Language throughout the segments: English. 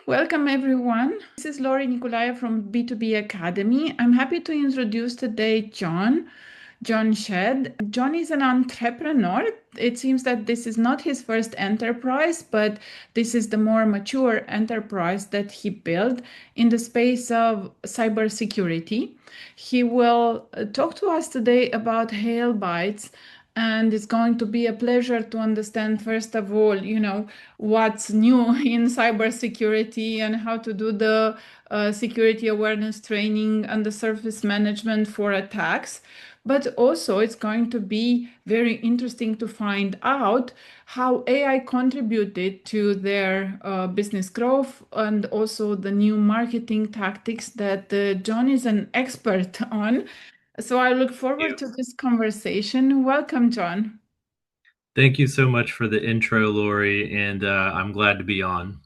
Welcome everyone. This is Lori Nicolaya from B2B Academy. I'm happy to introduce today John Shedd. John is an entrepreneur. It seems that this is not his first enterprise, but this is the more mature enterprise that he built in the space of cybersecurity. He will talk to us today about HailBytes, and it's going to be a pleasure to understand, first of all, what's new in cybersecurity and how to do the security awareness training and the surface management for attacks. But also, it's going to be very interesting to find out how AI contributed to their business growth and also the new marketing tactics that John is an expert on. So I look forward You. to this conversation. Welcome, John. Thank you so much for the intro, Lori, and I'm glad to be on.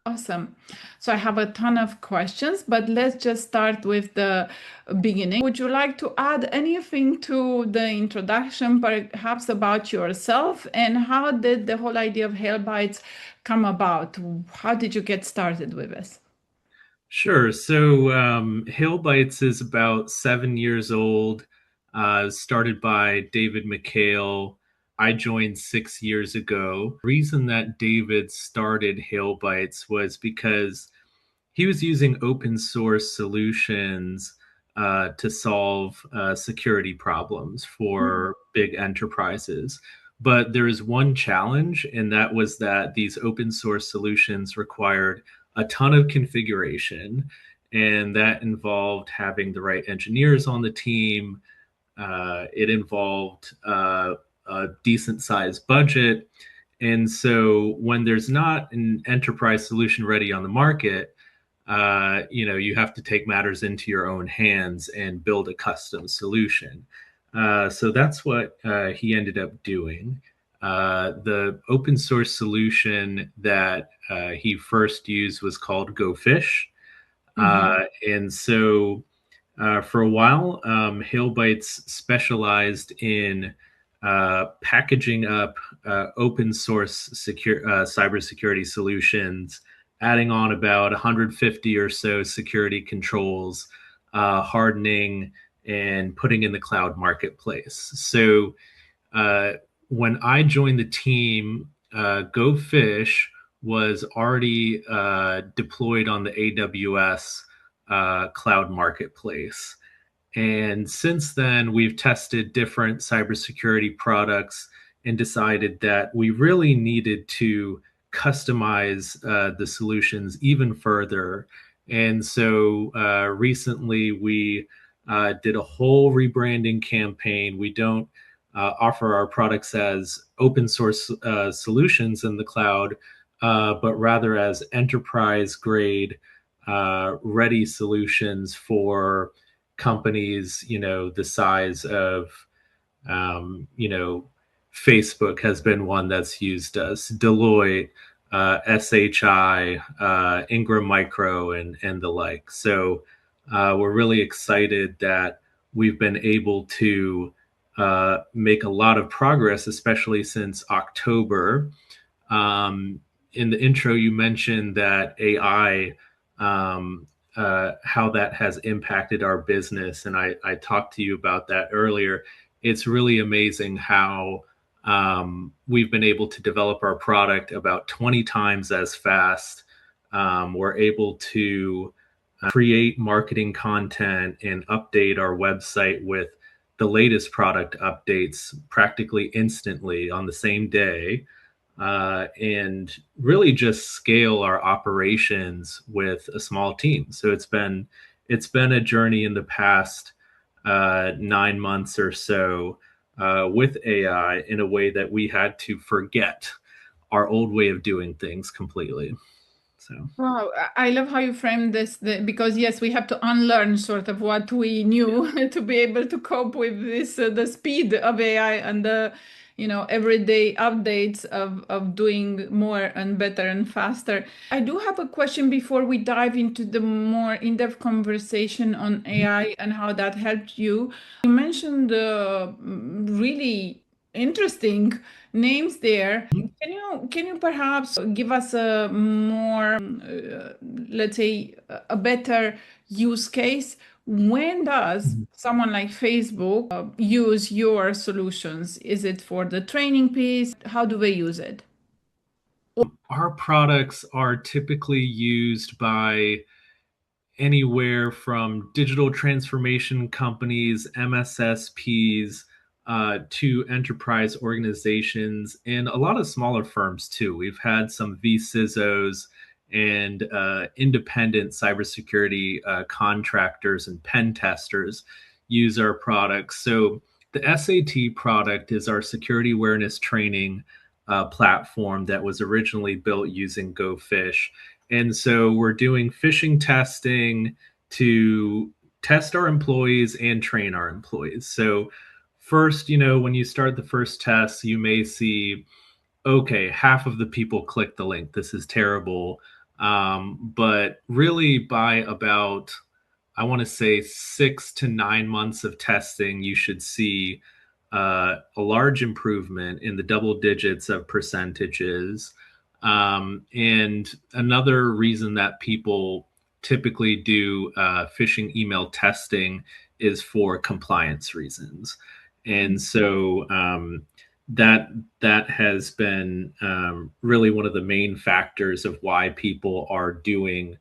Awesome. So I have a ton of questions, but let's just start with the beginning. Would you like to add anything to the introduction, perhaps about yourself, and how did the whole idea of HailBytes come about? How did you get started with this? Sure. So, HailBytes is about 7 years old. Started by David McHale. I joined 6 years ago. The reason that David started HailBytes was because he was using open source solutions to solve security problems for big enterprises. But there is one challenge, and that was that these open source solutions required a ton of configuration, and that involved having the right engineers on the team. It involved a decent sized budget. And so when there's not an enterprise solution ready on the market, you have to take matters into your own hands and build a custom solution. So that's what he ended up doing. The open source solution that he first used was called Go Fish. Mhm. And so for a while, HailBytes specialized in packaging up open source cybersecurity solutions, adding on about 150 or so security controls, hardening, and putting in the cloud marketplace. So uh, when I joined the team, Go Fish was already deployed on the AWS cloud marketplace. And since then, we've tested different cybersecurity products and decided that we really needed to customize the solutions even further. And so recently, we did a whole rebranding campaign. We don't offer our products as open source solutions in the cloud, but rather as enterprise grade ready solutions for companies, the size of, Facebook has been one that's used us, Deloitte, SHI, Ingram Micro, and the like. So we're really excited that we've been able to make a lot of progress, especially since October. In the intro, you mentioned that AI, how that has impacted our business, and I talked to you about that earlier. It's really amazing how we've been able to develop our product about 20 times as fast. We're able to create marketing content and update our website with the latest product updates practically instantly on the same day, and really just scale our operations with a small team. So it's been a journey in the past 9 months or so with AI in a way that we had to forget our old way of doing things completely. So. Wow, I love how you frame this because yes, we have to unlearn sort of what we knew to be able to cope with this the speed of AI and the everyday updates of doing more and better and faster. I do have a question before we dive into the more in-depth conversation on AI and how that helped you. You mentioned really interesting names there. Can you perhaps give us a more, let's say, a better use case? When does Mhm. someone like Facebook use your solutions? Is it for the training piece? How do they use it? Our products are typically used by anywhere from digital transformation companies, MSSPs, to enterprise organizations, and a lot of smaller firms too. We've had some VCISOs and independent cybersecurity contractors and pen testers use our products. So the SAT product is our security awareness training platform that was originally built using GoFish. And so we're doing phishing testing to test our employees and train our employees. So first, when you start the first test, you may see, okay, half of the people click the link. This is terrible. But really, by about, I want to say, 6 to 9 months of testing, you should see a large improvement in the double digits of percentages. And another reason that people typically do phishing email testing is for compliance reasons. And so that that has been really one of the main factors of why people are doing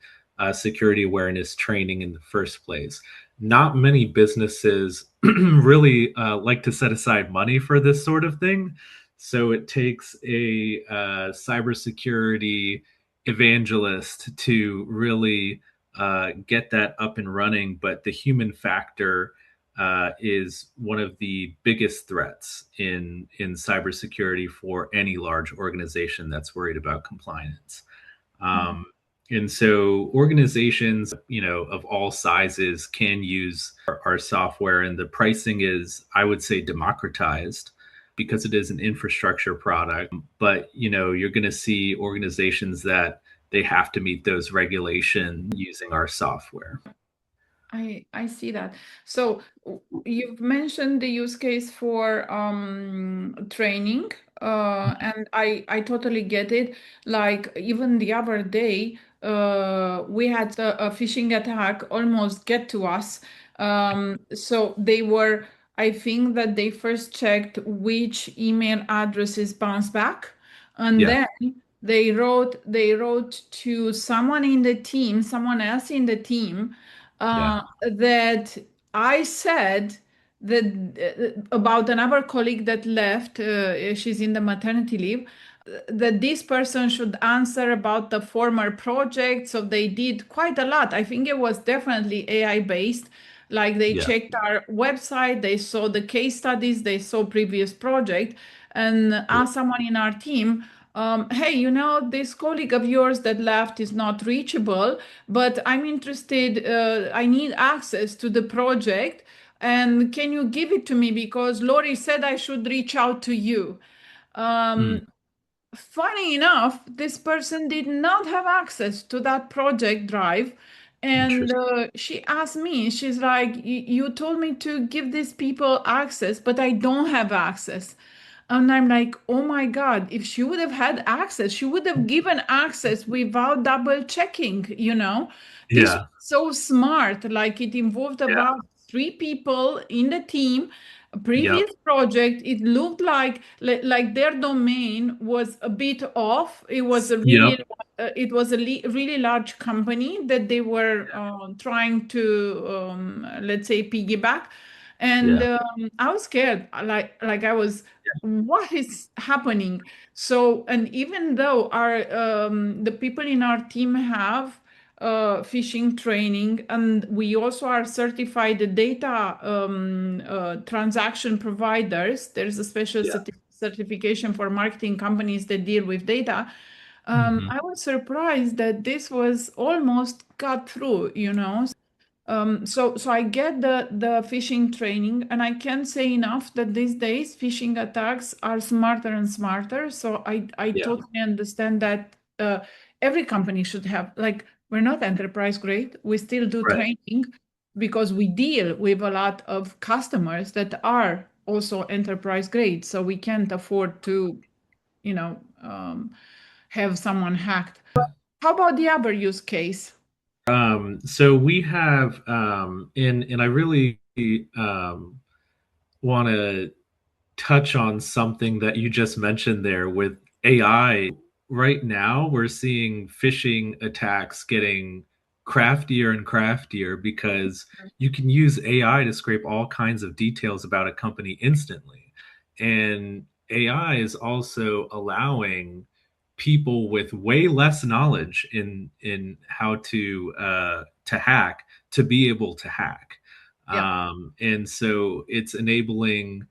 security awareness training in the first place. Not many businesses really like to set aside money for this sort of thing. So it takes a cybersecurity evangelist to really get that up and running. But the human factor is one of the biggest threats in cybersecurity for any large organization that's worried about compliance. Um, and so organizations, of all sizes can use our software, and the pricing is, I would say, democratized because it is an infrastructure product. But, you're going to see organizations that they have to meet those regulations using our software. I see that. So you've mentioned the use case for training, and I totally get it. Like even the other day, we had a phishing attack almost get to us. So they were, I think that they first checked which email addresses bounce back, and Yeah. then they wrote to someone in the team, someone else in the team, Yeah. that I said that about another colleague that left, she's in the maternity leave, that this person should answer about the former project. So they did quite a lot. I think it was definitely AI based. Like they Yeah. checked our website, they saw the case studies, they saw previous project, and Yeah. asked someone in our team, hey, this colleague of yours that left is not reachable, but I'm interested. I need access to the project. And can you give it to me? Because Lori said I should reach out to you. Mm, Funny enough, this person did not have access to that project drive. And interesting. she asked me, she's like, You told me to give these people access, but I don't have access. And I'm like, oh my God, if she would have had access, she would have given access without double checking. This was Yeah. so smart. Like it involved Yeah. about three people in the team. A Yep. previous project, it looked like their domain was a bit off. It was a Yep. really large company that they were trying to, let's say, piggyback. And Yeah. I was scared. Like I was, what is happening? So, and even though our the people in our team have phishing training, and we also are certified data transaction providers. There's a special Yeah. certification for marketing companies that deal with data. Hmm. I was surprised that this was almost cut through. So I get the phishing training, and I can't say enough that these days phishing attacks are smarter and smarter. So I Yeah. totally understand that every company should have, like, we're not enterprise grade. We still do Right. training because we deal with a lot of customers that are also enterprise grade, so we can't afford to, have someone hacked. How about the other use case? So we have, and I really want to touch on something that you just mentioned there with AI. Right now, we're seeing phishing attacks getting craftier and craftier because you can use AI to scrape all kinds of details about a company instantly. And AI is also allowing people with way less knowledge in how to hack to be able to hack. Yeah. And so it's enabling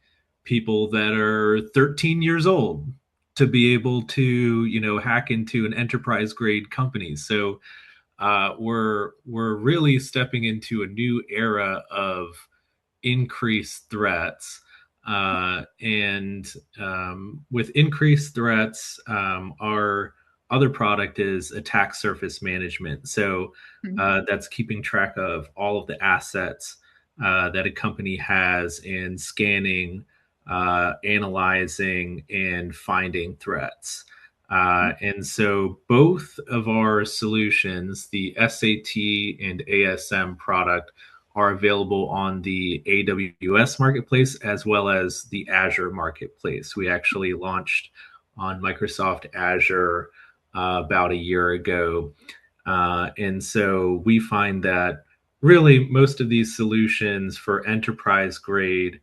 people that are 13 years old to be able to, hack into an enterprise grade company. So we're really stepping into a new era of increased threats. And with increased threats, our other product is attack surface management. So that's keeping track of all of the assets that a company has and scanning, analyzing, and finding threats. And so both of our solutions, the SAT and ASM product, are available on the AWS marketplace as well as the Azure marketplace. We actually launched on Microsoft Azure about a year ago. And so we find that really most of these solutions for enterprise grade,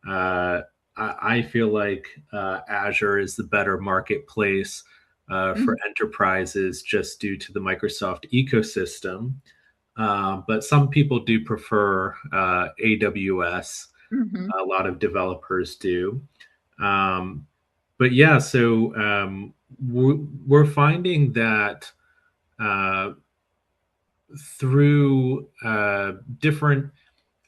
I feel like Azure is the better marketplace for enterprises just due to the Microsoft ecosystem. But some people do prefer AWS. Mm-hmm. A lot of developers do. Um, but yeah, so we're finding that uh, through different,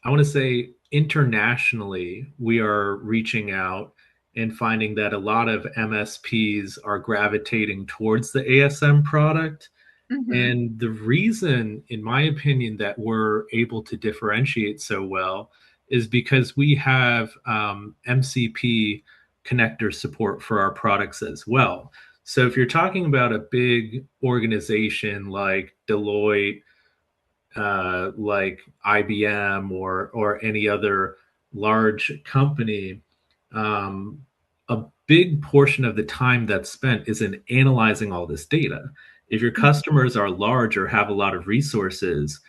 I want to say internationally, we are reaching out and finding that a lot of MSPs are gravitating towards the ASM product. Mm-hmm. And the reason, in my opinion, that we're able to differentiate so well is because we have MCP connector support for our products as well. So if you're talking about a big organization like Deloitte, like IBM or any other large company, a big portion of the time that's spent is in analyzing all this data. If your customers are large or have a lot of resources,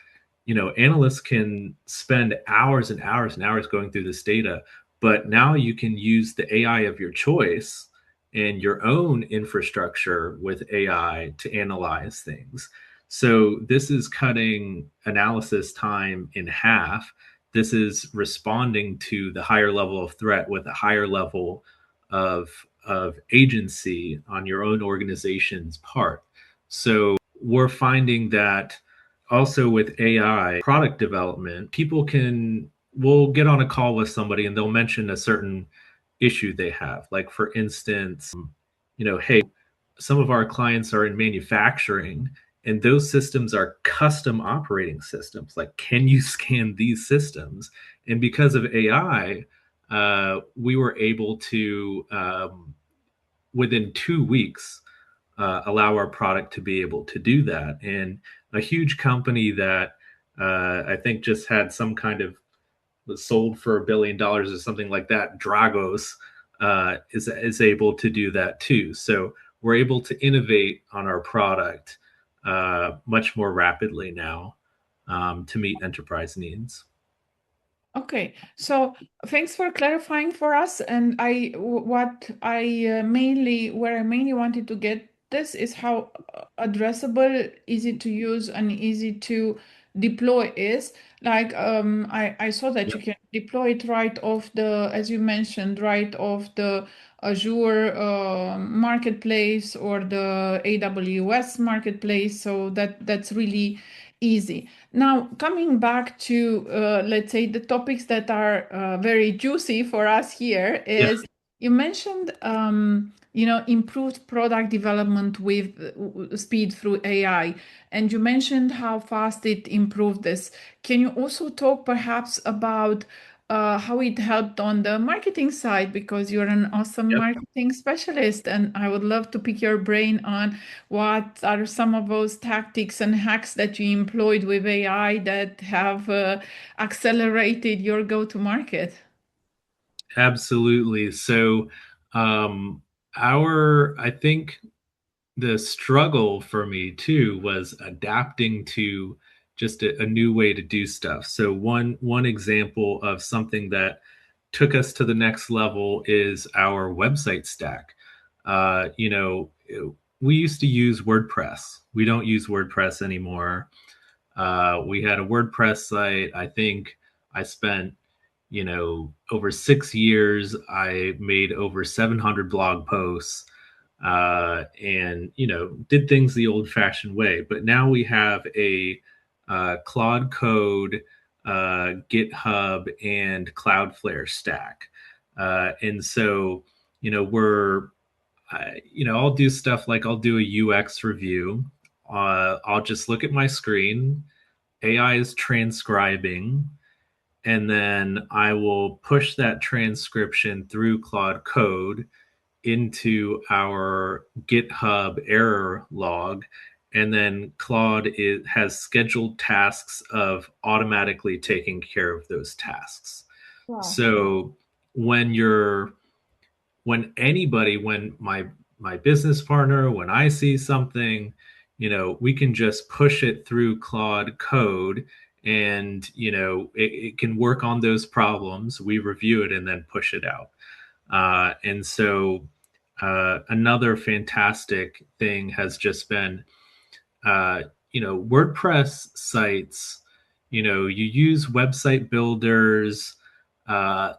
analysts can spend hours and hours and hours going through this data, but now you can use the AI of your choice and your own infrastructure with AI to analyze things. So this is cutting analysis time in half. This is responding to the higher level of threat with a higher level of agency on your own organization's part. So we're finding that also with AI product development, people will get on a call with somebody and they'll mention a certain issue they have. Like for instance, hey, some of our clients are in manufacturing and those systems are custom operating systems. Like, can you scan these systems? And because of AI, we were able to, within 2 weeks, allow our product to be able to do that. And a huge company that I think just had some kind of was sold for $1 billion or something like that, Dragos, is able to do that too. So we're able to innovate on our product much more rapidly now to meet enterprise needs. Okay, so thanks for clarifying for us. And what I mainly, where I mainly wanted to get this is how addressable, easy to use, and easy to deploy is. Like, I saw that you Yep. can deploy it right off the, as you mentioned, right off the Azure marketplace or the AWS marketplace. So that's really easy. Now, coming back to, let's say, the topics that are very juicy for us here Yeah. is you mentioned, improved product development with speed through AI, and you mentioned how fast it improved this. Can you also talk perhaps about how it helped on the marketing side because you're an awesome Yep. marketing specialist. And I would love to pick your brain on what are some of those tactics and hacks that you employed with AI that have accelerated your go-to-market. Absolutely. So, um, I think the struggle for me too was adapting to just a new way to do stuff. So one example of something that took us to the next level is our website stack. You know, we used to use WordPress. We don't use WordPress anymore. We had a WordPress site. I think I spent, over 6 years. I made over 700 blog posts, and did things the old-fashioned way. But now we have a Claude Code, GitHub, and Cloudflare stack, and so we're I'll do stuff like I'll do a UX review. I'll just look at my screen. AI is transcribing, and then I will push that transcription through Claude Code into our GitHub error log. And then has scheduled tasks of automatically taking care of those tasks. Wow. So when you're when my business partner, when I see something, we can just push it through Claude Code, and it can work on those problems. We review it and then push it out. And so another fantastic thing has just been, WordPress sites. You use website builders. Uh,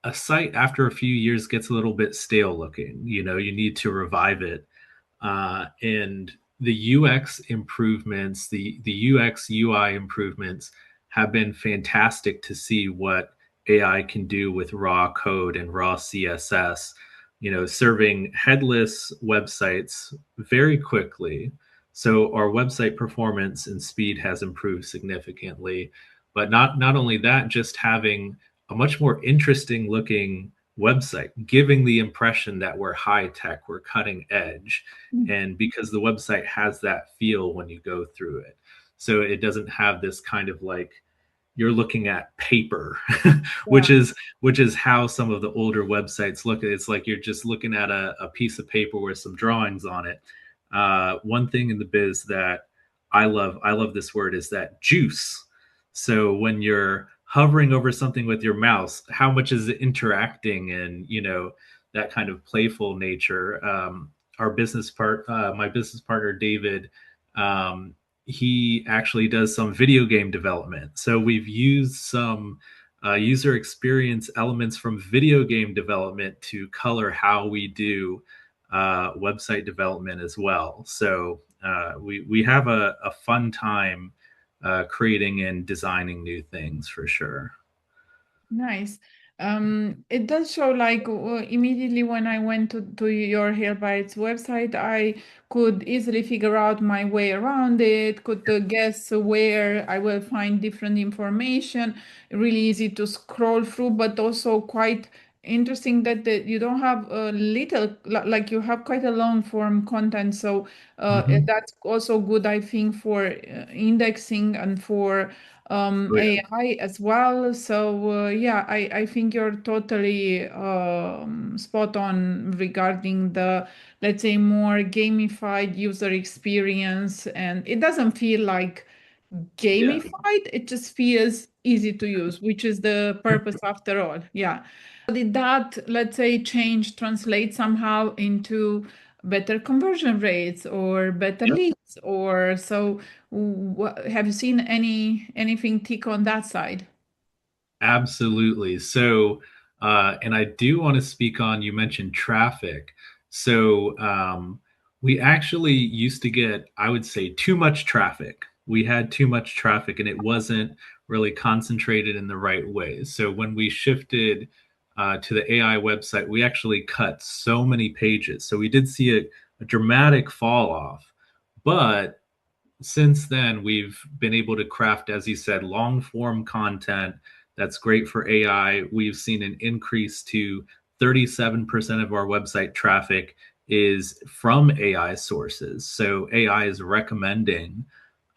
a site after a few years gets a little bit stale looking. You need to revive it. And the UX improvements, the UX UI improvements have been fantastic to see what AI can do with raw code and raw CSS, serving headless websites very quickly. So our website performance and speed has improved significantly. But not only that, just having a much more interesting looking website, giving the impression that we're high tech, we're cutting edge. And because the website has that feel when you go through it. So it doesn't have this kind of like you're looking at paper, Yeah. which is how some of the older websites look. It's like you're just looking at a piece of paper with some drawings on it. One thing in the biz that I love this word, is that juice. So when you're hovering over something with your mouse, how much is it interacting, and that kind of playful nature. My business partner David, he actually does some video game development. So we've used some user experience elements from video game development to color how we do website development as well. So we have a fun time creating and designing new things for sure. Nice. It does show like immediately when I went to your HailBytes website, I could easily figure out my way around it, could guess where I will find different information. Really easy to scroll through, but also quite interesting that you don't have a little, like you have quite a long form content. So Mm-hmm. that's also good, I think, for indexing and for Oh yeah. AI as well. So yeah, I think you're totally spot on regarding the, let's say, more gamified user experience. And it doesn't feel like Yeah. gamified, it just feels easy to use, which is the purpose after all. Yeah. Did that, let's say, change translate somehow into better conversion rates or better Yeah. leads? Or so have you seen anything tick on that side? Absolutely. So, and I do want to speak on, you mentioned traffic. So, we actually used to get, I would say, too much traffic. We had too much traffic and it wasn't really concentrated in the right ways. So, when we shifted to the AI website, we actually cut so many pages. So, we did see a dramatic fall off. But since then, we've been able to craft, as you said, long form content That's great for AI. We've seen an increase to 37% of our website traffic is from AI sources. So AI is recommending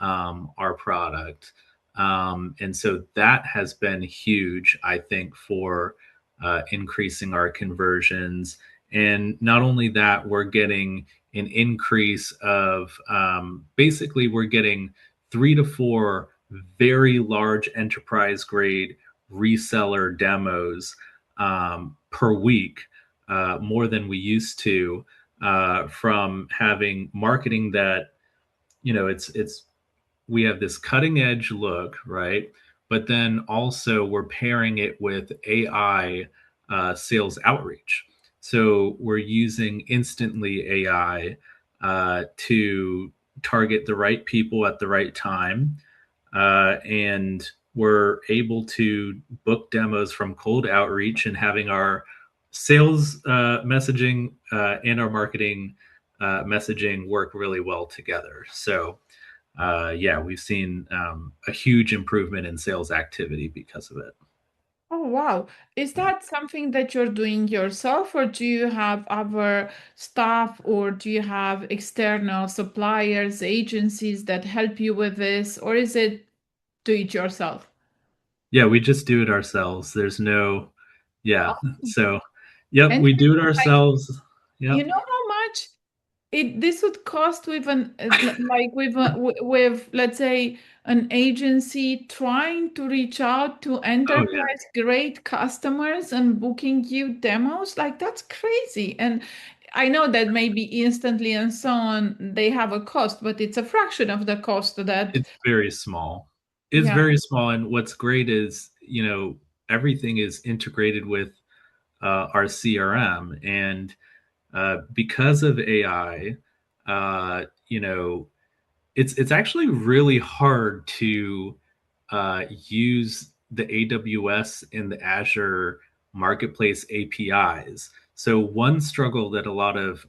our product. And so that has been huge, I think, for increasing our conversions. And not only that, we're getting an increase of basically, we're getting 3 to 4 very large enterprise grade reseller demos per week, more than we used to, from having marketing that, it's we have this cutting edge look, right? But then also we're pairing it with AI sales outreach. So we're using instantly AI to target the right people at the right time. And we're able to book demos from cold outreach and having our sales messaging and our marketing messaging work really well together. So yeah, we've seen a huge improvement in sales activity because of it. Oh, wow. Is that something that you're doing yourself, or do you have other staff, or do you have external suppliers, agencies that help you with this, or is it do it yourself? Yeah, we just do it ourselves. There's no, yeah. Awesome. So, yep, And we do it like, ourselves. you Yep. know how much this would cost with an like with let's say an agency trying to reach out to Oh, yeah. enterprise great customers and booking you demos? Like that's crazy. And I know that maybe instantly and so on they have a cost, but it's a fraction of the cost that It's very small. It's yeah. very small. And what's great is, everything is integrated with our CRM. And because of AI, it's actually really hard to use the AWS and the Azure marketplace APIs. So one struggle that a lot of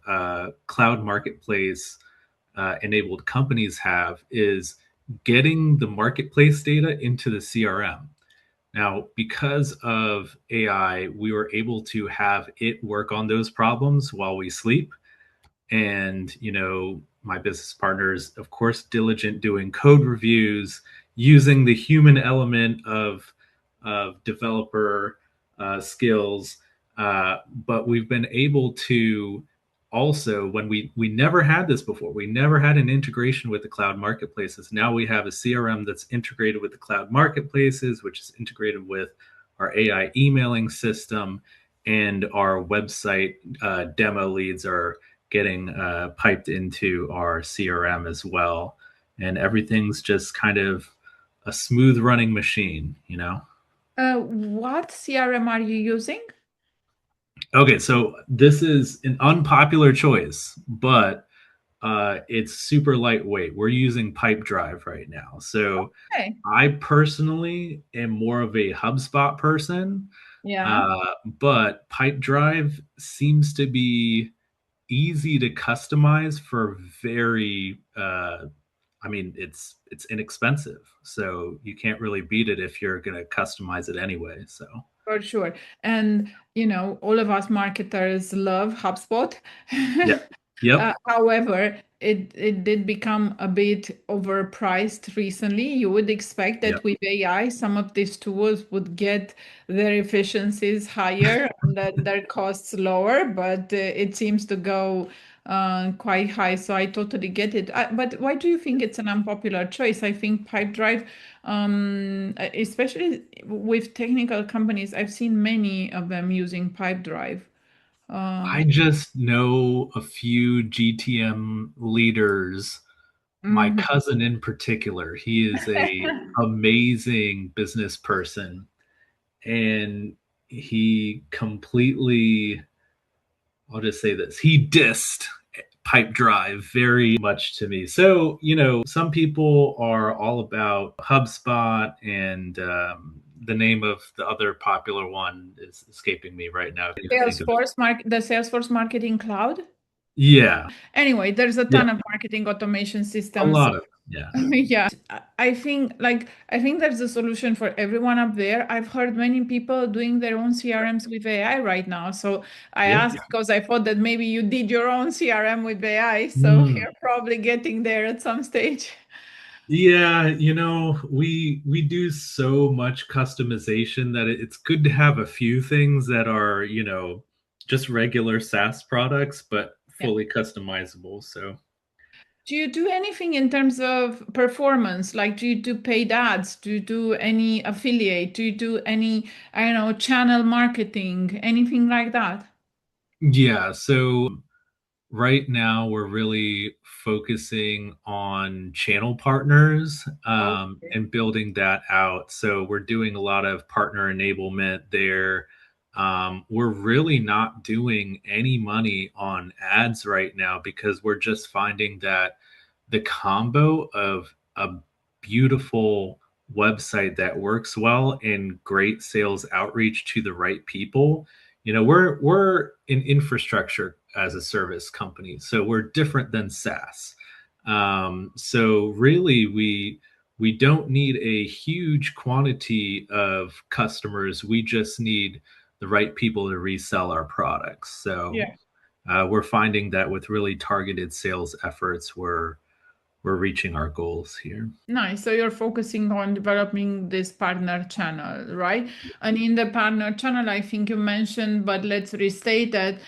cloud marketplace enabled companies have is getting the marketplace data into the CRM. Now, because of AI, we were able to have it work on those problems while we sleep. And my business partners, of course, diligent doing code reviews, using the human element of developer skills. But we've been able to also, when we never had this before, we never had an integration with the cloud marketplaces. Now we have a CRM that's integrated with the cloud marketplaces, which is integrated with our AI emailing system, and our website demo leads are getting piped into our CRM as well. And everything's just kind of a smooth running machine. What CRM are you using? Okay, so this is an unpopular choice, but it's super lightweight. We're using Pipedrive right now. So Okay. I personally am more of a HubSpot person, Yeah, but Pipedrive seems to be easy to customize for very I mean, it's inexpensive, so you can't really beat it if you're going to customize it anyway. So for sure. And all of us marketers love HubSpot. yeah. Yep. However, it did become a bit overpriced recently. You would expect Yep. that with AI, some of these tools would get their efficiencies higher and that their costs lower, but it seems to go quite high. So I totally get it. But why do you think it's an unpopular choice? I think Pipedrive, especially with technical companies, I've seen many of them using Pipedrive. I just know a few GTM leaders. My Mhm. cousin in particular, he is a amazing business person, and he completely, I'll just say this, he dissed Pipedrive very much to me. So, some people are all about HubSpot, and the name of the other popular one is escaping me right now. I can't even think of it. The Salesforce Marketing Cloud. Yeah. Anyway, there's a Yeah. ton of marketing automation A systems. lot of, yeah. Yeah, I think there's a solution for everyone up there. I've heard many people doing their own CRMs with AI right now. So I Yeah. asked because I thought that maybe you did your own CRM with AI. So Mm. you're probably getting there at some stage. Yeah, we do so much customization that it's good to have a few things that are, just regular SaaS products, but Yeah. fully customizable. So, Do you do anything in terms of performance? Like, do you do paid ads? Do you do any affiliate? Do you do any, I don't know, channel marketing, anything like that? yeah, so right now we're really focusing on channel partners Okay. and building that out. So we're doing a lot of partner enablement there. We're really not doing any money on ads right now because we're just finding that the combo of a beautiful website that works well and great sales outreach to the right people. We're an infrastructure as a service company, so we're different than SaaS. So really, we don't need a huge quantity of customers. We just need the right people to resell our products. So Yeah. we're finding that with really targeted sales efforts, we're reaching our goals here. Nice. So you're focusing on developing this partner channel, right? And in the partner channel, I think you mentioned, but let's restate that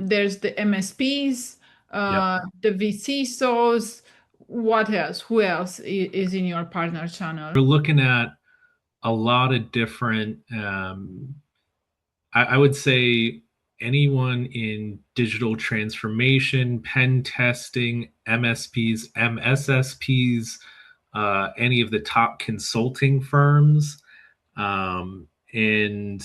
there's the MSPs, Yep. the VCSOs. What else? Who else is in your partner channel? We're looking at a lot of different I would say anyone in digital transformation, pen testing, MSPs, MSSPs, any of the top consulting firms, and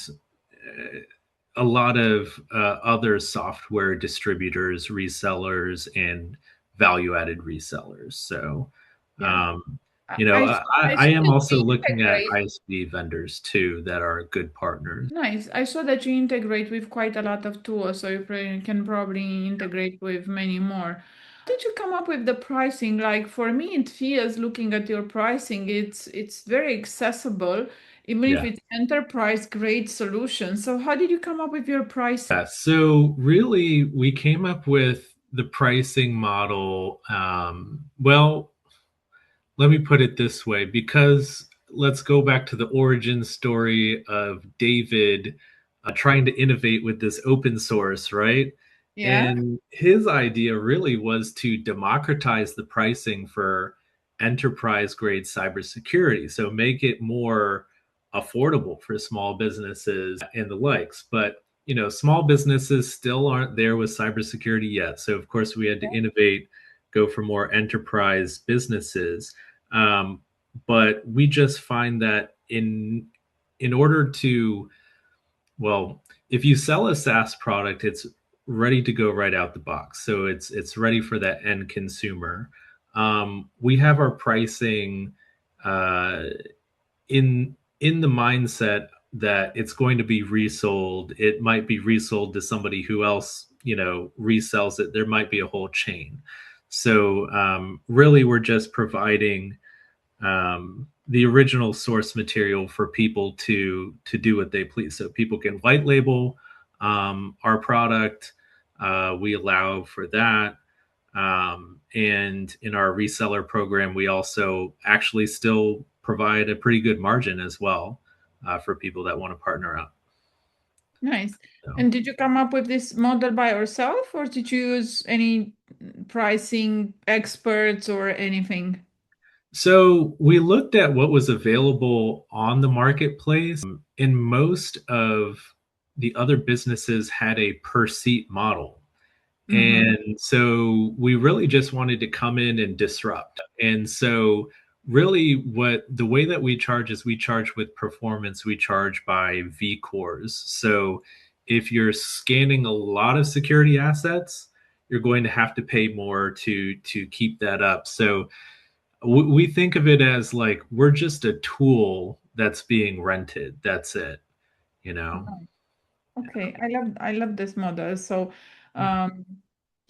a lot of other software distributors, resellers, and value-added resellers. So, Yeah. um, I, I, I I saw am that also you looking at integrate. ISV vendors too that are good partners. Nice. I saw that you integrate with quite a lot of tools, so you can probably integrate with many more. How did you come up with the pricing? Like for me, it feels looking at your pricing, it's very accessible, even if Yeah. it's enterprise grade solution. So how did you come up with your pricing? Yeah, so really, we came up with the pricing model. Well, let me put it this way, because let's go back to the origin story of David trying to innovate with this open source, right? Yeah. And his idea really was to democratize the pricing for enterprise grade cybersecurity. So make it more affordable for small businesses and the likes. But small businesses still aren't there with cybersecurity yet. So of course we had to innovate, go for more enterprise businesses. Um, but we just find that in order to, well, if you sell a SaaS product, it's ready to go right out the box. So it's ready for that end consumer. We have our pricing uh, in the mindset that it's going to be resold. It might be resold to somebody who else, resells it. There might be a whole chain. So really, we're just providing the original source material for people to do what they please. So people can white label our product. We allow for that. And in our reseller program, we also actually still provide a pretty good margin as well for people that want to partner up. Nice. So. And did you come up with this model by yourself, or did you use any pricing experts or anything? So we looked at what was available on the marketplace, and most of the other businesses had a per seat model. Mm-hmm. And so we really just wanted to come in and disrupt. And so really what the way that we charge is we charge with performance, we charge by V cores. So if you're scanning a lot of security assets, you're going to have to pay more to keep that up. So we think of it as like we're just a tool that's being rented. That's it, you know. Okay, I love this model. So, Yeah. um,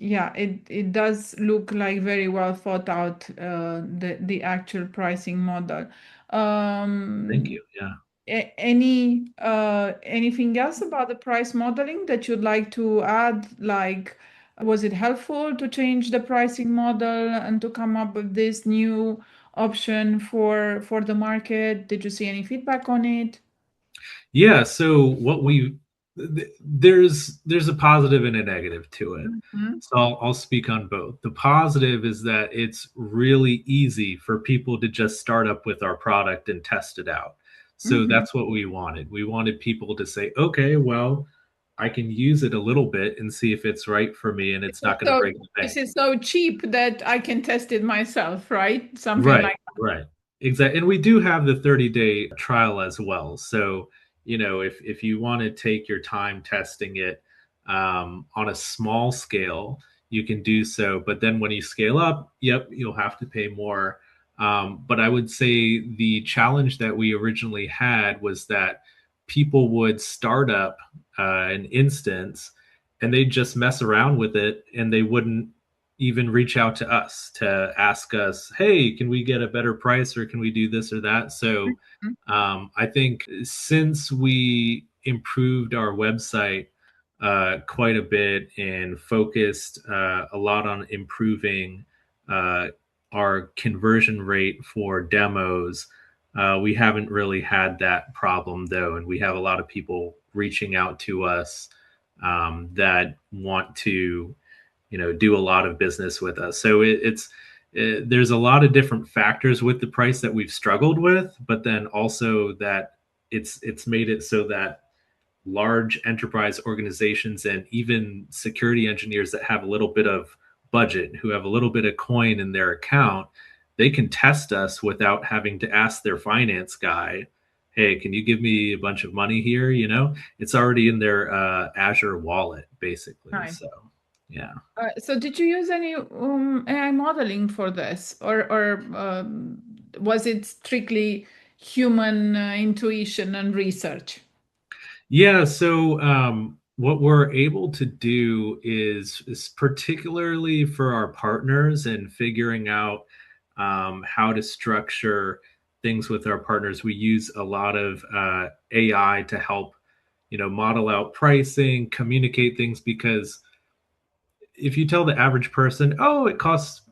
Yeah, it does look like very well thought out, the actual pricing model. Thank Um, you. Yeah. anything else about the price modeling that you'd like to add? Like, was it helpful to change the pricing model and to come up with this new option for the market? Did you see any feedback on it? Yeah, so there's a positive and a negative to it. Mhm. So I'll speak on both. The positive is that it's really easy for people to just start up with our product and test it out. So Mhm. that's what we wanted. We wanted people to say, okay, well, I can use it a little bit and see if it's right for me and it's not going to So break the this bank. is so cheap that I can test it myself, right? Something Right, like right. Exactly. And we do have the 30-day trial as well. So, if you want to take your time testing it on a small scale, you can do so. But then when you scale up, yep, you'll have to pay more. But I would say the challenge that we originally had was that people would start up an instance and they'd just mess around with it and they wouldn't even reach out to us to ask us, hey, can we get a better price or can we do this or that? So that. I think since we improved our website quite a bit and focused a lot on improving uh, our conversion rate for demos, we haven't really had that problem though. And we have a lot of people reaching out to us that want to do a lot of business with us. So there's a lot of different factors with the price that we've struggled with, but then also that it's made it so that large enterprise organizations and even security engineers that have a little bit of budget, who have a little bit of coin in their account, they can test us without having to ask their finance guy, hey, can you give me a bunch of money here? It's already in their Azure wallet, basically. Nice. So, yeah. So did you use any AI modeling for this, or was it strictly human intuition and research? Yeah, so what we're able to do is particularly for our partners and figuring out how to structure things with our partners. We use a lot of AI to help, model out pricing, communicate things because if you tell the average person, oh, it costs,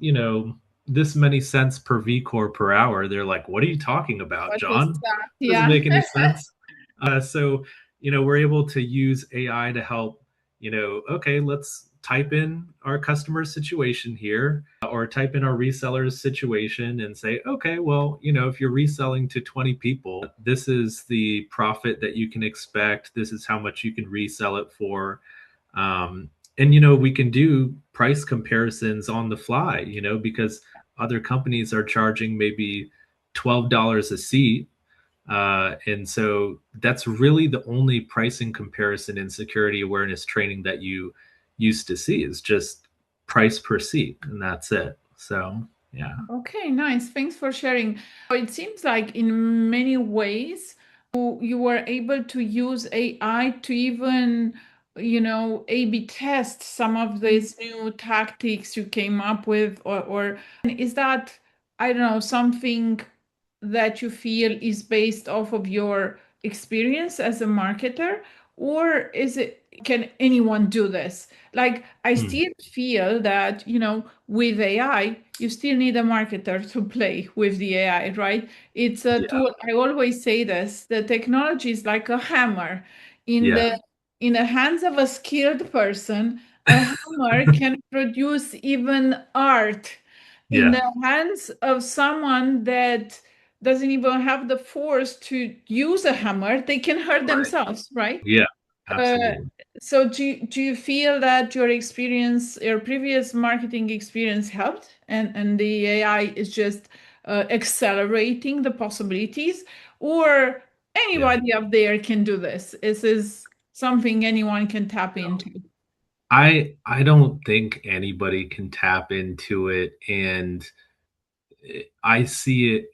this many cents per vCore per hour, they're like, what are you talking about, What is John? that? Doesn't Yeah. make any sense. So, we're able to use AI to help, okay, let's type in our customer situation here or type in our reseller's situation and say, okay, well, if you're reselling to 20 people, this is the profit that you can expect. This is how much you can resell it for. Um, and we can do price comparisons on the fly, because other companies are charging maybe $12 a seat, and so that's really the only pricing comparison in security awareness training that you used to see is just price per seat, and that's it. So yeah. Okay, nice. Thanks for sharing. So it seems like in many ways you were able to use AI to even, A/B test some of these new tactics you came up with, or is that, I don't know, something that you feel is based off of your experience as a marketer, or is it, can anyone do this? Like, I Hmm. still feel that, with AI, you still need a marketer to play with the AI, right? It's a Yeah. tool. I always say this, the technology is like a hammer. In Yeah. the hands of a skilled person, a hammer can produce even art. In Yeah. the hands of someone that doesn't even have the force to use a hammer, they can hurt Right. themselves, right? Yeah. Uh, Absolutely. so do you feel that your experience, your previous marketing experience helped, and the AI is just accelerating the possibilities, or Yeah. anybody up there can do this? This is something anyone can tap into. I don't think anybody can tap into it, and I see it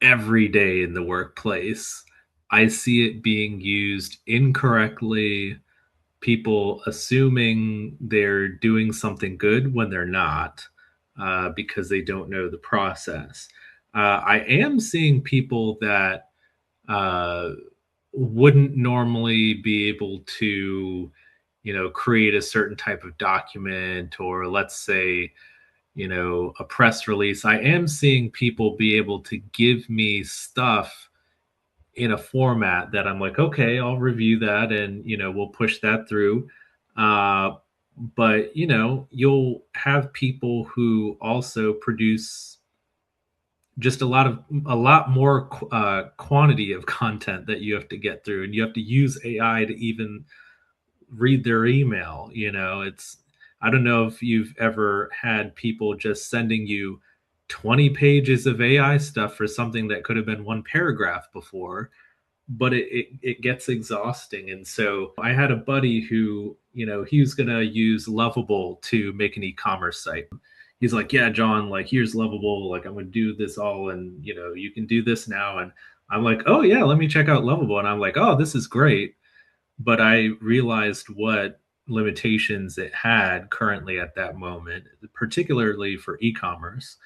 every day in the workplace. I see it being used incorrectly, people assuming they're doing something good when they're not, because they don't know the process. I am seeing people that uh, wouldn't normally be able to, create a certain type of document, or let's say, a press release. I am seeing people be able to give me stuff in a format that I'm like, okay, I'll review that, and we'll push that through. Uh, but you'll have people who also produce just a lot more quantity of content that you have to get through, and you have to use AI to even read their email. It's, I don't know if you've ever had people just sending you 20 pages of AI stuff for something that could have been one paragraph before, but it gets exhausting. And so I had a buddy who, he was going to use Lovable to make an e-commerce site. He's like, yeah, John, like, here's Lovable. Like, I'm going to do this all. And, you can do this now. And I'm like, oh, yeah, let me check out Lovable. And I'm like, oh, this is great. But I realized what limitations it had currently at that moment, particularly for e-commerce.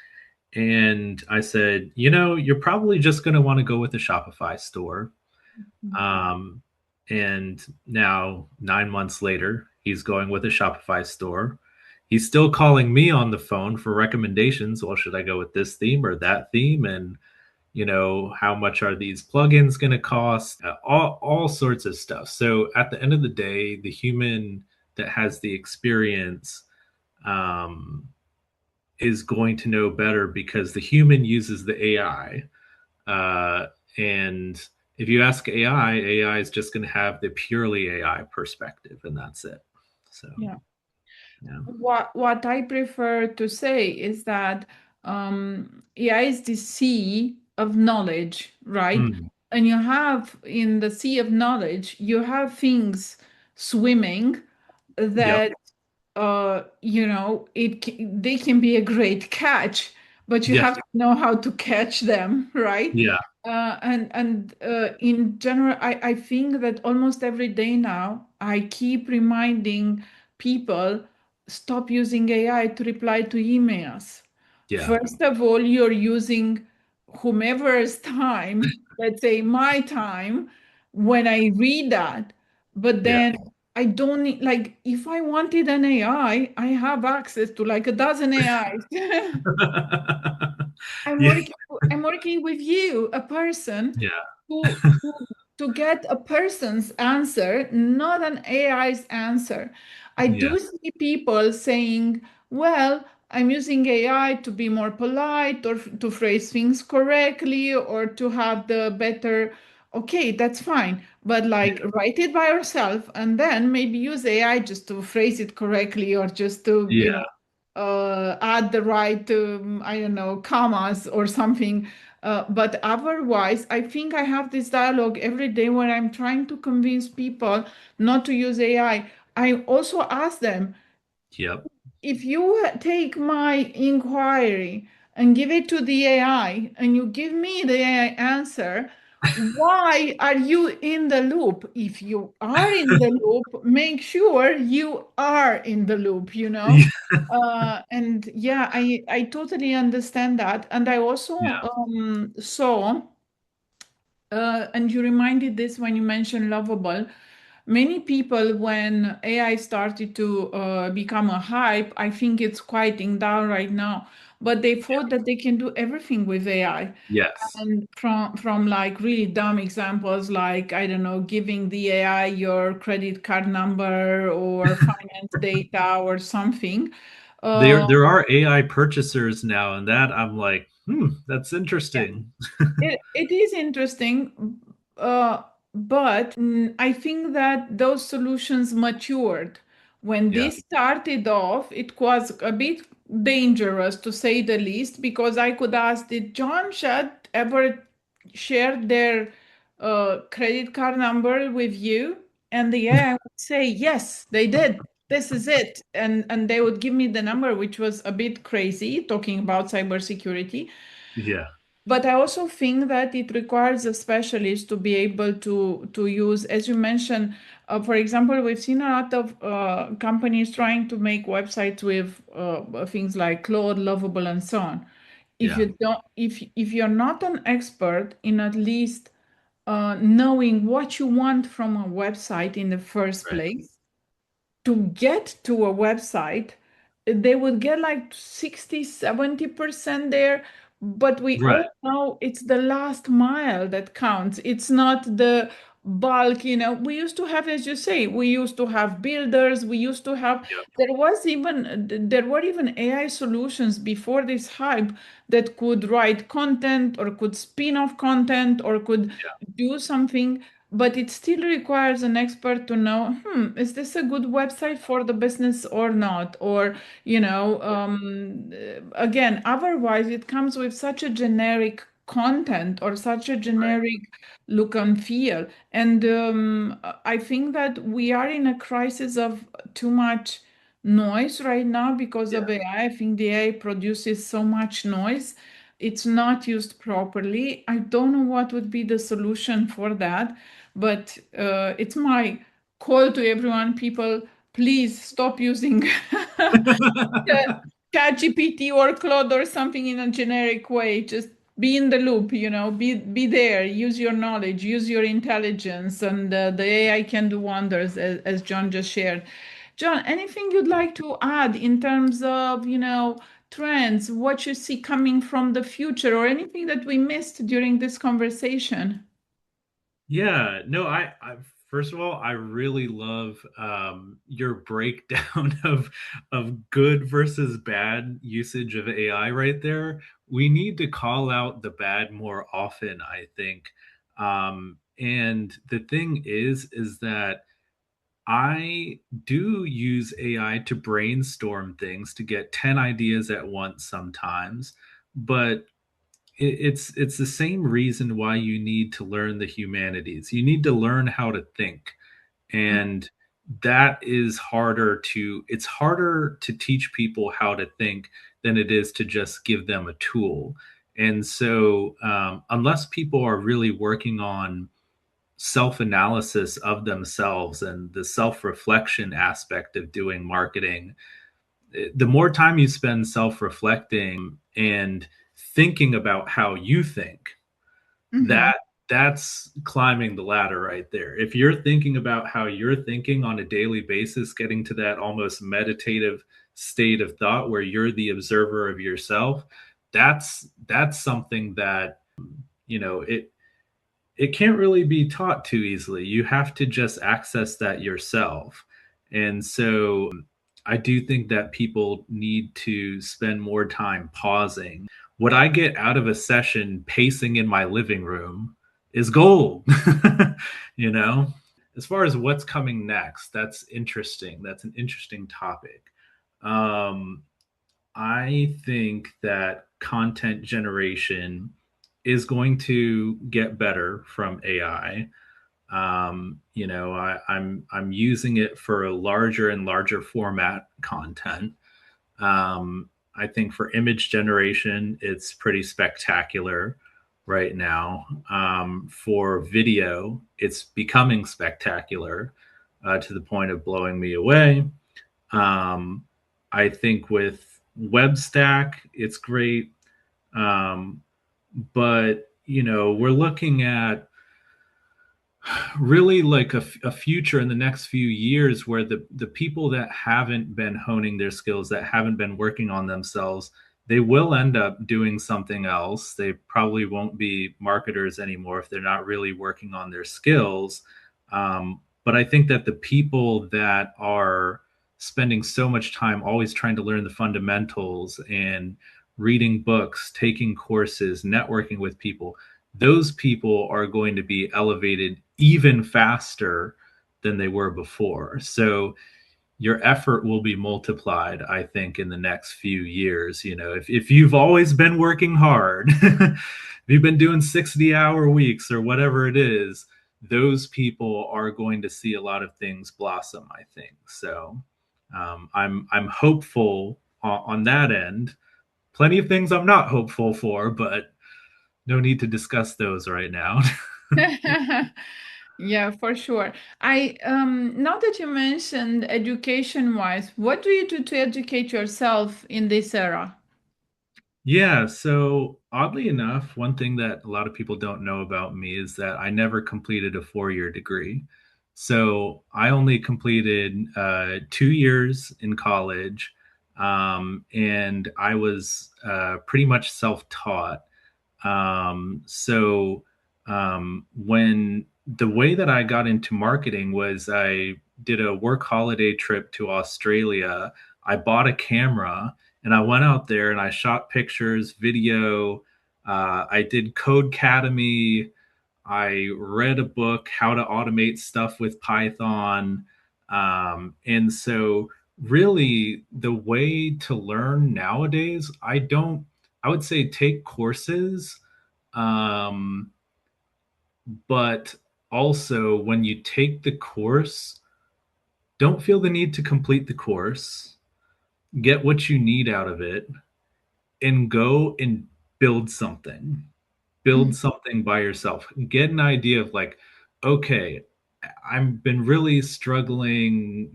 And I said, you're probably just going to want to go with a Shopify store. um, and now, 9 months later, he's going with a Shopify store. He's still calling me on the phone for recommendations. Well, should I go with this theme or that theme? And, how much are these plugins going to cost? All sorts of stuff. So at the end of the day, the human that has the experience um, is going to know better, because the human uses the AI. And if you ask AI is just going to have the purely AI perspective, and that's it. So, Yeah. yeah. What I prefer to say is that AI is the sea of knowledge, right? Mm, And you have in the sea of knowledge, you have things swimming yep. that they can be a great catch, but you Yes. have to know how to catch them, right? Yeah. And in general, I think that almost every day now, I keep reminding people stop using AI to reply to emails. Yeah. First of all, you're using whomever's time, let's say my time, when I read that. But Yeah. then I don't need, like, if I wanted an AI, I have access to like a dozen AIs. I'm Yeah. working I'm working with you, a person Yeah. to get a person's answer, not an AI's answer. I Yeah. do see people saying, well, I'm using AI to be more polite or to phrase things correctly or to have the better. Okay, that's fine. But like write it by yourself and then maybe use AI just to phrase it correctly or just to, Yeah. add the right, I don't know, commas or something. But otherwise, I think I have this dialogue every day where I'm trying to convince people not to use AI. I also ask them, Yep. if you take my inquiry and give it to the AI and you give me the AI answer, why are you in the loop? If you are in the loop, make sure you are in the loop, you know? Yeah. And yeah, I totally understand that. And I also saw, and you reminded this when you mentioned Lovable. Many people, when AI started to become a hype, I think it's quieting down right now, but they thought that they can do everything with AI. Yes. And from like really dumb examples, like, I don't know, giving the AI your credit card number or finance data or something. There Uh, there are AI purchasers now, and that I'm like, that's interesting. it is interesting, but I think that those solutions matured. When Yeah. this started off, it was a bit dangerous to say the least, because I could ask, did John Shad ever share their credit card number with you? And the AI would say, yes, they did. This is it. And they would give me the number, which was a bit crazy, talking about cybersecurity. Yeah. But I also think that it requires a specialist to be able to use, as you mentioned, for example, we've seen a lot of companies trying to make websites with things like Claude, Lovable, and so on. If Yeah, you don't, if you're not an expert in at least knowing what you want from a website in the first right. place, to get to a website, they would get like 60-70% there, but we Right. all know it's the last mile that counts. It's not the bulk. We used to have, as you say, we used to have builders, we used to have, Yep. there were even AI solutions before this hype that could write content or could spin off content or could Yeah. do something, but it still requires an expert to know, is this a good website for the business or not? Or, again, otherwise it comes with such a generic content or such a Right. generic look and feel. And I think that we are in a crisis of too much noise right now because Yeah. of AI. I think the AI produces so much noise. It's not used properly. I don't know what would be the solution for that, but it's my call to everyone, people, please stop using ChatGPT or Claude or something in a generic way. Just be in the loop, be there, use your knowledge, use your intelligence, and the AI can do wonders, as John just shared. John, anything you'd like to add in terms of, trends, what you see coming from the future, or anything that we missed during this conversation? Yeah, no, I first of all, I really love your breakdown of good versus bad usage of AI right there. We need to call out the bad more often, I think. And the thing is that I do use AI to brainstorm things to get 10 ideas at once sometimes, but it's the same reason why you need to learn the humanities. You need to learn how to think, and that is it's harder to teach people how to think than it is to just give them a tool. And so unless people are really working on self-analysis of themselves and the self-reflection aspect of doing marketing, the more time you spend self-reflecting and thinking about how you think, Mm-hmm. that's climbing the ladder right there. If you're thinking about how you're thinking on a daily basis, getting to that almost meditative state of thought where you're the observer of yourself, that's something that you know it can't really be taught too easily. You have to just access that yourself. And so I do think that people need to spend more time pausing. What I get out of a session pacing in my living room is gold. you know, as far as what's coming next, that's interesting. That's an interesting topic. Um, I think that content generation is going to get better from AI. I'm using it for a larger and larger format content. I think for image generation, it's pretty spectacular right now. For video, it's becoming spectacular to the point of blowing me away. Um, I think with WebStack, it's great. Um, but, we're looking at really like a future in the next few years where the people that haven't been honing their skills, that haven't been working on themselves, they will end up doing something else. They probably won't be marketers anymore if they're not really working on their skills. But I think that the people that are spending so much time always trying to learn the fundamentals and reading books, taking courses, networking with people, those people are going to be elevated even faster than they were before. So your effort will be multiplied, I think, in the next few years. If you've always been working hard, if you've been doing 60-hour weeks or whatever it is, those people are going to see a lot of things blossom, I think. So I'm hopeful on that end. Plenty of things I'm not hopeful for, but no need to discuss those right now. Yeah, for sure. I now that you mentioned education wise, what do you do to educate yourself in this era? Yeah, so oddly enough, one thing that a lot of people don't know about me is that I never completed a 4-year degree. So I only completed 2 years in college, and I was pretty much self-taught. When the way that I got into marketing was I did a work holiday trip to Australia. I bought a camera and I went out there and I shot pictures, video. I did Code Academy. I read a book, How to Automate Stuff with Python. And so, really, the way to learn nowadays, I would say take courses, um, but also when you take the course, don't feel the need to complete the course, get what you need out of it, and go and build something. Build something by yourself. Get an idea of like, okay, I've been really struggling,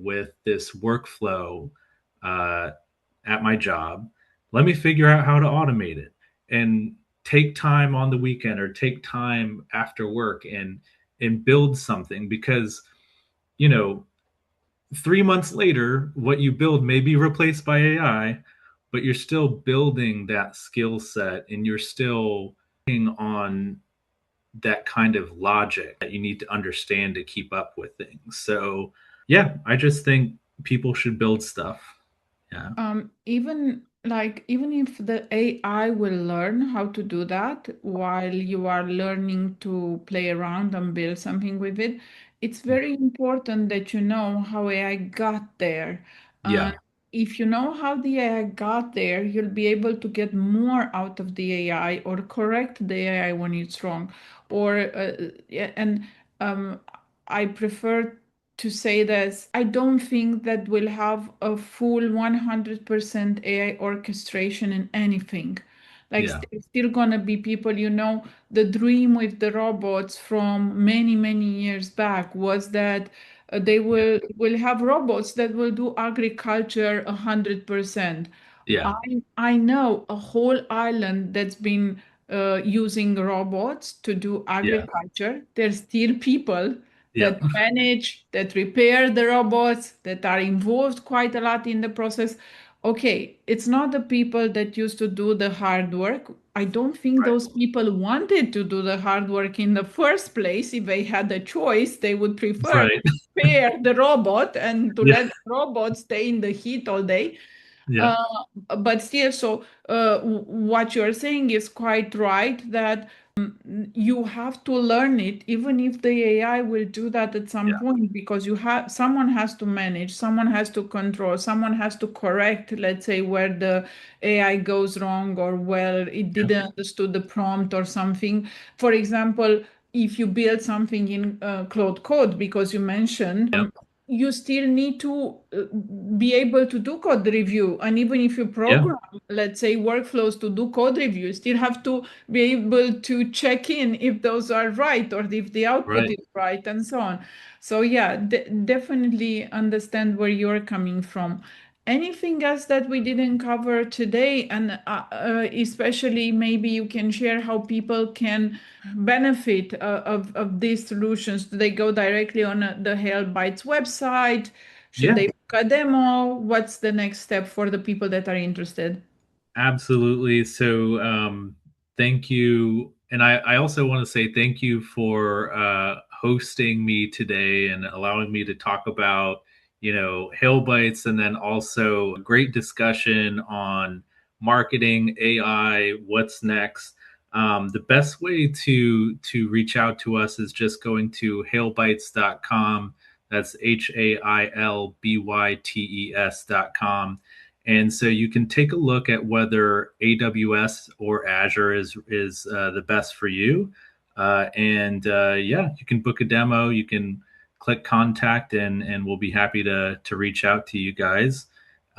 with this workflow uh, at my job. Let me figure out how to automate it and take time on the weekend or take time after work and build something because, you know, 3 months later, what you build may be replaced by AI, but you're still building that skill set and you're still working on that kind of logic that you need to understand to keep up with things. So, yeah, I just think people should build stuff. Yeah. Even if the AI will learn how to do that while you are learning to play around and build something with it, it's very important that you know how AI got there. Yeah. If you know how the AI got there, you'll be able to get more out of the AI or correct the AI when it's wrong. Or yeah, and um, I prefer to say this, I don't think that we'll have a full 100% AI orchestration in anything. Like, Yeah. there's still gonna be people, the dream with the robots from many, many years back was that they Yeah. will have robots that will do agriculture 100%. Yeah. I know a whole island that's been using robots to do Yeah. agriculture. There's still people Yeah. that manage, that repair the robots, that are involved quite a lot in the process. Okay, it's not the people that used to do the hard work. I don't think Right. those people wanted to do the hard work in the first place. If they had a choice, they would prefer Right. to repair the robot and to Yeah. let the robot stay in the heat all day. Yeah. Uh, but still, so what you're saying is quite right that you have to learn it, even if the AI will do that at some Yeah. point, because someone has to manage, someone has to control, someone has to correct, let's say, where the AI goes wrong or where it Yeah. didn't understood the prompt or something. For example, if you build something in Cloud Code, because you mentioned, Yeah. you still need to be able to do code review. And even if you Yeah. program, let's say, workflows to do code review, you still have to be able to check in if those are right or if the output Right. is right and so on. So, yeah, definitely understand where you're coming from. Anything else that we didn't cover today? And especially, maybe you can share how people can benefit of these solutions. Do they go directly on the HailBytes website? Should Yeah. they book a demo? What's the next step for the people that are interested? Absolutely. So, thank you. And I also want to say thank you for hosting me today and allowing me to talk about, Hail Bites and then also a great discussion on marketing, AI, what's next. The best way to reach out to us is just going to hailbytes.com. That's HailBytes.com. And so you can take a look at whether AWS or Azure is the best for you. Yeah, you can book a demo. You can click contact, and we'll be happy to reach out to you guys.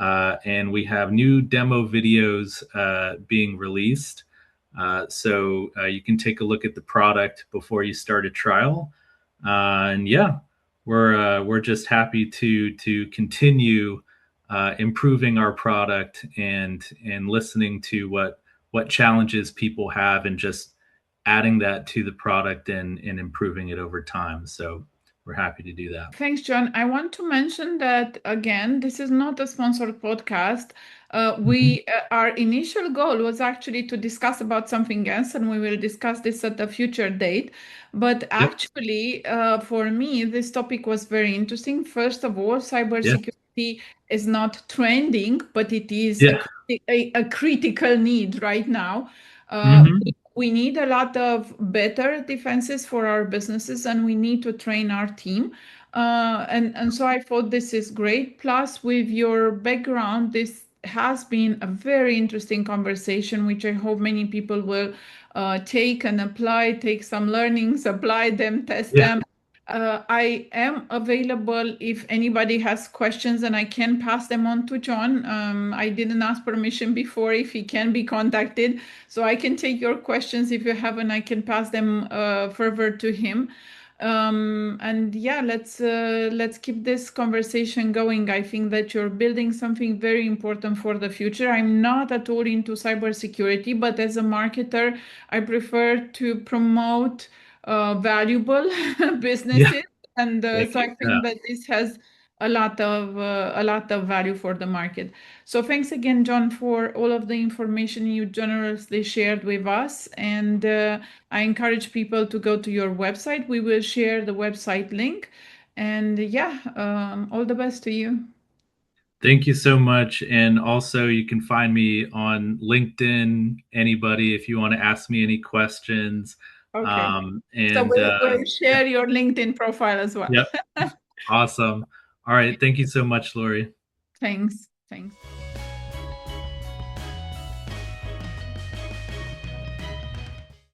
And we have new demo videos being released. So you can take a look at the product before you start a trial. And yeah, we're just happy to continue improving our product and listening to what challenges people have and just adding that to the product and improving it over time. So we're happy to do that. Thanks, John. I want to mention that again, this is not a sponsored podcast. Mhm. Our initial goal was actually to discuss about something else, and we will discuss this at a future date. But Yep. actually, for me, this topic was very interesting. First of all, Yeah. cybersecurity is not trending, but it is Yeah. a critical need right now. Hmm. We need a lot of better defenses for our businesses, and we need to train our team. And so I thought this is great. Plus, with your background, this has been a very interesting conversation, which I hope many people will take and apply, take some learnings, apply them, test Yeah. them. I am available if anybody has questions, and I can pass them on to John. I didn't ask permission before if he can be contacted, so I can take your questions if you have, and I can pass them further to him. And yeah, let's keep this conversation going. I think that you're building something very important for the future. I'm not at all into cybersecurity, but as a marketer, I prefer to promote valuable Yeah. businesses, and Thank so you. I Yeah. think that this has a lot of value for the market. So thanks again, John, for all of the information you generously shared with us. And I encourage people to go to your website. We will share the website link. And yeah, all the best to you. Thank you so much. And also, you can find me on LinkedIn. Anybody, if you want to ask me any questions. Okay. Um, So and we'll yeah, share your LinkedIn profile as well. yep, awesome. All right. Thank you so much, Lori. Thanks. Thanks.